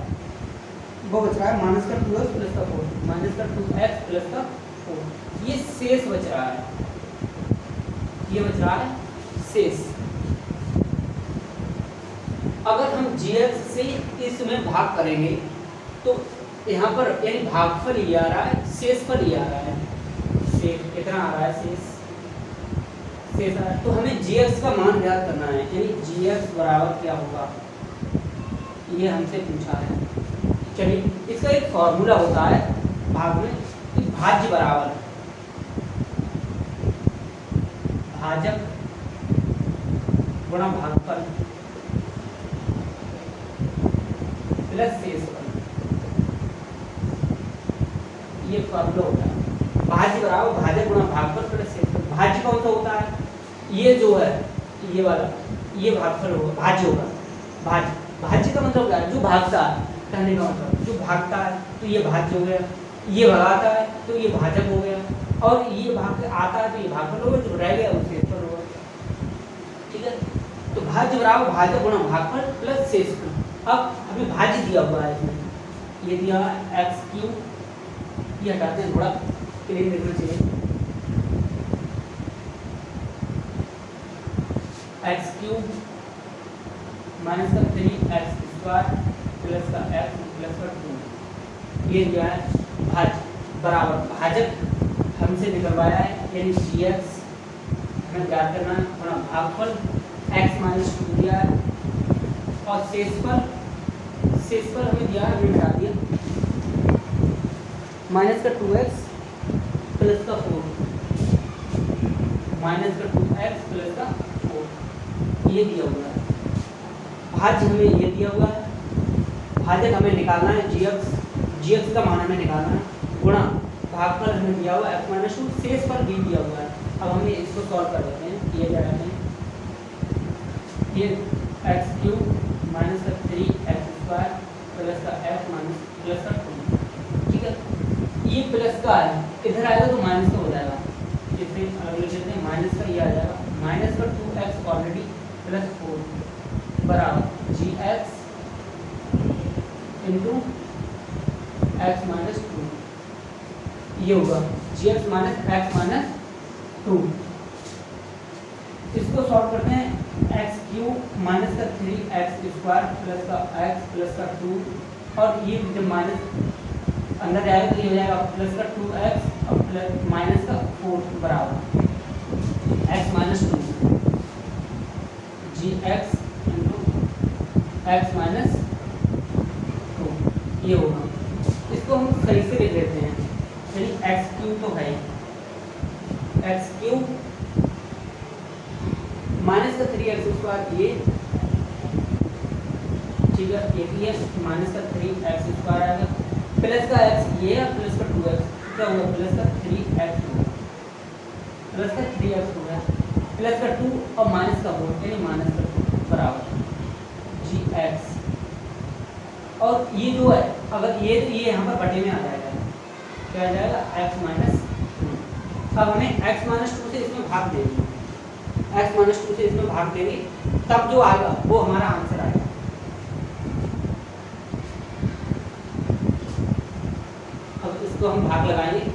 वो बच रहा है माइनस का 2x प्लस का 4, माइनस का 2x प्लस का 4। ये शेष बच रहा है, ये बच रहा है शेष। अगर हम gx से इसमें भाग करेंगे तो यहाँ पर यानी भागफल ये आ रहा है, शेषफल ये आ रहा है, शेष कितना आ रहा है, शेष आ रहा है। तो हमें gx का मान ज्ञात करना है, यानी gx बराबर क्या होगा ये हमसे पूछा है। चलिए इसका एक फॉर्मूला होता है भाग में कि भाज्य बराबर भाजक गुणा भागफल प्लस शेषफल, ये फॉर्मूला होता है। भाज्य बराबर भाजक गुणा भागफल प्लस शेषफल। भाज्य कौन सा होता है? ये जो है ये वाला, ये भागफल होगा, भाज्य होगा। भाज्य का मतलब क्या है? जो भागता है, कहने का मतलब जो भागता है तो ये भाज्य हो गया, ये भगाता है तो ये भाजक हो गया, और ये भाग के आता है तो ये भागफल होगा, जो रह गया वो शेषफल होगा। ठीक है, तो भाज्य बराबर भाजक गुणा भागफल प्लस शेषफल। अब हमें भाज्य दिया हुआ है, इसमें ये दिया एक्स क्यूब, ये हटाते हैं, थोड़ा क्लीन देखना चाहिए। एक्स क्यूब माइनस का 3x स्क्वायर प्लस का x प्लस का 2, ये दिया है भाज्य बराबर भाजक हमसे निकलवाया है, यानी gx हमें ज्ञात करना है, थोड़ा भागफल x माइनस 2 दिया है और शेषफल हमें दिया है, हमने हटा दिया, माइनस का 2x प्लस का 4, माइनस का 2x प्लस का 4, ये दिया हुआ है। भाज्य हमें ये दिया हुआ है, भाजक हमें निकालना है, gx का मान हमें निकालना है, गुणा भागफल हमें दिया हुआ है x माइनस 2, शेषफल भी दिया हुआ है। अब हम इसको सॉल्व कर लेते हैं, ये क्या रहते हैं, ये एक्स क्यूब माइनस का 3x स्क्वायर प्लस का x माइनस प्लस का 2। ठीक है, ये प्लस का है, इधर आएगा तो माइनस का हो जाएगा, इससे अलग लिख लेते हैं, माइनस का ये आ जाएगा, माइनस का 2x ऑलरेडी प्लस 4 बराबर gx इंटू एक्स माइनस 2, ये होगा gx माइनस एक्स माइनस 2। इसको सॉल्व करते हैं, एक्स क्यूब माइनस का 3x स्क्वायर प्लस का x प्लस का 2, और ये जब माइनस अंदर जाएगा तो ये हो जाएगा प्लस का 2x और प्लस माइनस का 4 बराबर x minus 2 gx into x minus 2, ये होगा। इसको हम सही से लिख लेते हैं, यानी एक्स क्यूब तो है, एक्स क्यूब माइनस का 3x स्क्वायर ये, ठीक है, ये माइनस का 3x स्क्वायर आएगा, प्लस का x ये है, प्लस का 2x क्या होगा, प्लस का 3x होगा, प्लस का 3x होगा, प्लस का 2 और माइनस का 4 यानी माइनस का 2 बराबर gx। और ये जो है अगर ये यहाँ पर बटे में आ जाएगा, क्या आ जाएगा, x माइनस 2। अब हमें x माइनस 2 से इसमें भाग देंगे, x माइनस 2 से इसमें भाग देंगे, तब जो आएगा वो हमारा आंसर आएगा। अब इसको हम भाग लगाएंगे,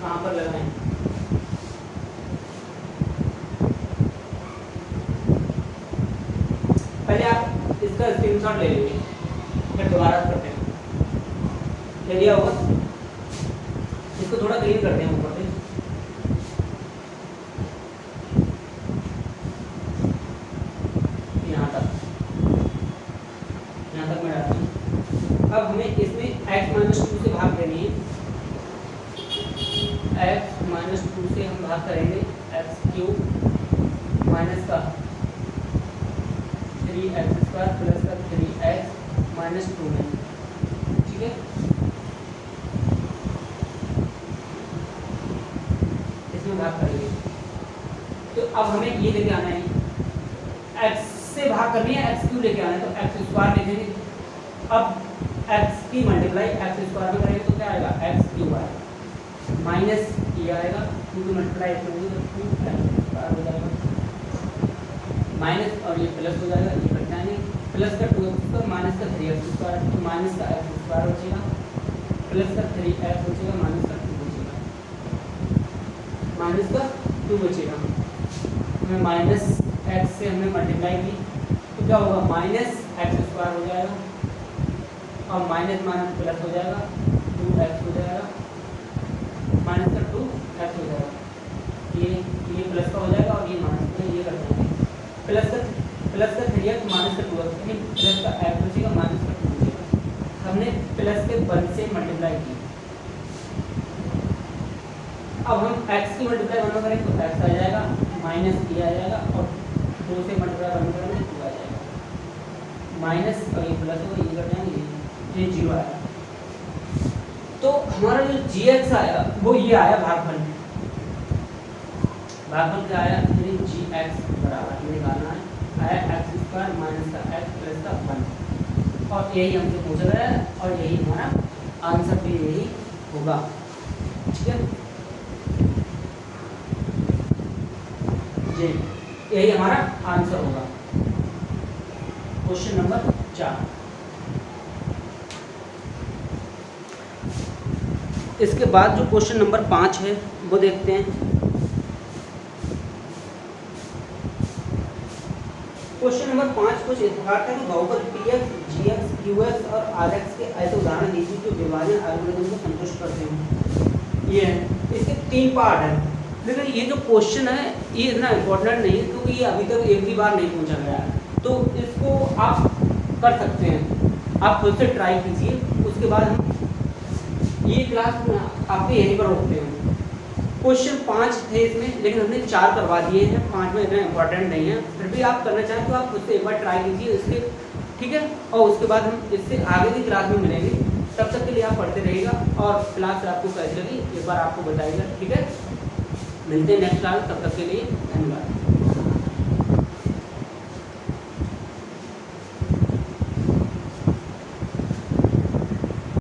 कहाँ पर लगाएंगे, पहले आप इसका स्क्रीनशॉट ले लीजिए, फिर दोबारा करते हैं। ले लिया होगा, इसको थोड़ा क्लीन करते हैं ऊपर से। यहाँ तक मैं डालता हूँ। अब हमें इसमें x-2 से भाग देनी है। x-2 से हम भाग करेंगे x³ माइनस का 3x² प्लस का 3x -2 में, ठीक है। इसमें भाग करेंगे तो अब हमें ये लेके आना है, x से भाग करनी है, x³ लेके आना है तो x² लिखेंगे। अब x की मल्टीप्लाई x² में करेंगे तो क्या आएगा, x³ आएगा माइनस ये आएगा 2 की मल्टीप्लाई करेंगे तो 2x² हो जाएगा माइनस, और ये प्लस हो जाएगा, ये कट जाएंगे, प्लस का 2x माइनस का 3x² तो माइनस का x² बचेगा, प्लस का 3x बचेगा, माइनस का 2 बचेगा, माइनस का 2 बचेगा। हमें माइनस x से हमने मल्टीप्लाई की तो क्या होगा, माइनस x² हो जाएगा और माइनस माइनस प्लस हो जाएगा, 2x हो जाएगा, माइनस का 2x हो जाएगा, ये प्लस का हो जाएगा और ये माइनस का, ये कर देंगे प्लस का 3x माइनस का 2x, यानी प्लस का x बचेगा माइनस का 2 बचेगा। हमने प्लस के 1 से मल्टीप्लाई की, अब हम x की मल्टीप्लाई 1 करेंगे तो x आ जाएगा, माइनस ये आ जाएगा और 2 से मल्टीप्लाई 1 करेंगे 2 आ जाएगा, माइनस और ये प्लस होगा, ये कर जाएंगे, ये 0 आएगा। तो हमारा जो gx आया वो ये आया भागफल में, भागफल क्या आया, gx बराबर ये निकालना है, आया x² माइनस का x प्लस का 1, और यही हमसे पूछा गया है और यही हमारा आंसर भी यही होगा, ठीक है जी, यही हमारा आंसर होगा क्वेश्चन नंबर 4। इसके बाद जो क्वेश्चन नंबर 5 है वो देखते हैं। क्वेश्चन नंबर 5 कुछ इस प्रकार था कि बहुपद px, gx, qx और rx के ऐसे उदाहरण दीजिए जो विभाजन एल्गोरिथम को संतुष्ट करते हैं। ये है, इसके 3 पार्ट है, लेकिन ये जो क्वेश्चन है ये इतना इम्पोर्टेंट नहीं है क्योंकि ये अभी तक एक भी बार नहीं पूछा गया है, तो इसको आप कर सकते हैं, आप खुद से ट्राई कीजिए। उसके बाद हम ये क्लास आपके यहीं पर रोकते हैं। क्वेश्चन 5 थे इसमें, लेकिन हमने 4 करवा दिए हैं, 5 में इतना इंपॉर्टेंट नहीं है, फिर भी आप करना चाहें तो आप खुद से एक बार ट्राई कीजिए इसके, ठीक है। और उसके बाद हम इससे आगे की क्लास में मिलेंगे, तब तक के लिए आप पढ़ते रहिएगा और क्लास आपको कैसी लगी एक बार आपको बताइएगा, ठीक है। मिलते हैं नेक्स्ट क्लास, तब तक के लिए धन्यवाद।